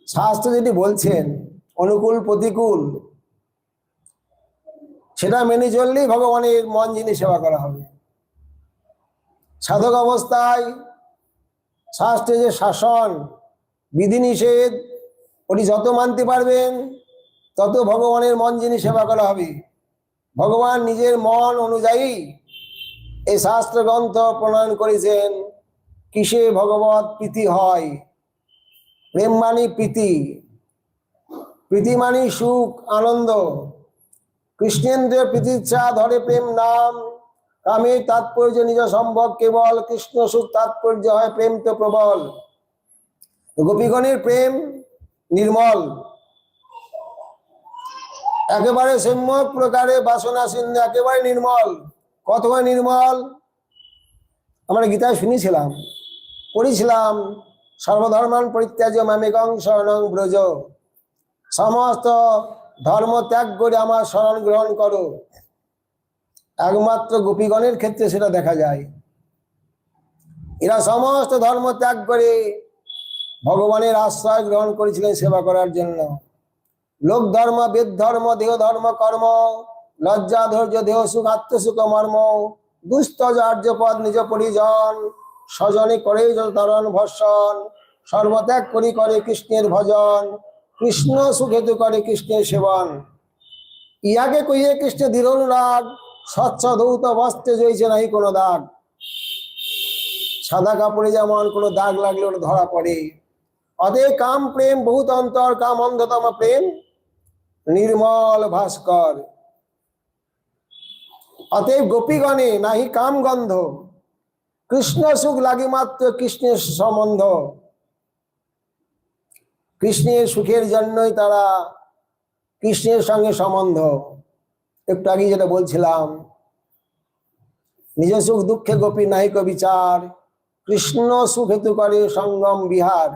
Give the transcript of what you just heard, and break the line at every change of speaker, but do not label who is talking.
শাস্ত্র যেটি বলছেন অনুকূল প্রতিকূল সেটা মেনে চললেই ভগবানের মন যিনি সেবা করা হবে। সাধক অবস্থায় শাস্ত্রে যে শাসন বিধিনিষেধ ওটি যত মানতে পারবেন তত ভগবানের মন যিনি সেবা করা হবে। ভগবান নিজের মন অনুযায়ী এই শাস্ত্র গ্রন্থ প্রণয়ন করেছেন। কিসে ভগবত প্রীতি হয়? প্রেম মানি প্রীতি, প্রীতি মানি সুখ আনন্দ। কৃষ্ণেন্দ্রের প্রীতিচ্ছা ধরে প্রেম নাম, কামের তাৎপর্য নিজ সম্ভব কেবল, কৃষ্ণ সুখ তাৎপর্য হয় প্রেম তো প্রবল। গোপীগণের প্রেম নির্মল, একেবারে সম্যক প্রকারে বাসনা শূন্য, একেবারে নির্মল। কতবার নির্মল আমরা গীতায় শুনেছিলাম, পড়েছিলাম। সর্বধর্মান পরিত্যাজ্য মামেকং শরণং ব্রজ, সমস্ত ধর্ম ত্যাগ করে আমার শরণ গ্রহণ করো। একমাত্র গোপীগণের ক্ষেত্রে সেটা দেখা যায়। এরা সমস্ত ধর্ম ত্যাগ করে ভগবানের আশ্রয় গ্রহণ করেছিলেন সেবা করার জন্য। লোক ধর্ম, বেদ ধর্ম, দেহ ধর্ম, কর্ম, লজ্জা ধৈর্য, দেহ সুখ, আত্মসুখ মর্ম, দুস্তজ আর্যপদ নিজ পরিজন, স্বজনে করে তরণ ভর্ষণ, সর্বত্যাগ করি করে কৃষ্ণের ভজন, কৃষ্ণ সুখেতু করে কৃষ্ণের সেবন। ইয়াকে কইয়ে কৃষ্ণ দৃঢ় অনুরাগ, স্বচ্ছ ধৌত বস্ত্রে জয়ছে নাই কোনো দাগ। সাদা কাপড়ে যেমন কোনো দাগ লাগলে ওটা ধরা পড়ে। অতএব কাম প্রেম বহুত অন্তর, কাম অন্ধতম প্রেম নির্মল ভাস্কর। অতএব গোপীগণে নাহি কাম গন্ধ, কৃষ্ণ সুখ লাগে মাত্র কৃষ্ণের সম্বন্ধ। কৃষ্ণের সুখের জন্যই তারা কৃষ্ণের সঙ্গে সম্বন্ধ। একটু আগে যেটা বলছিলাম, নিজ সুখ দুঃখে গোপী নাহিক বিচার, কৃষ্ণ সুখ হেতু করে সঙ্গম বিহার।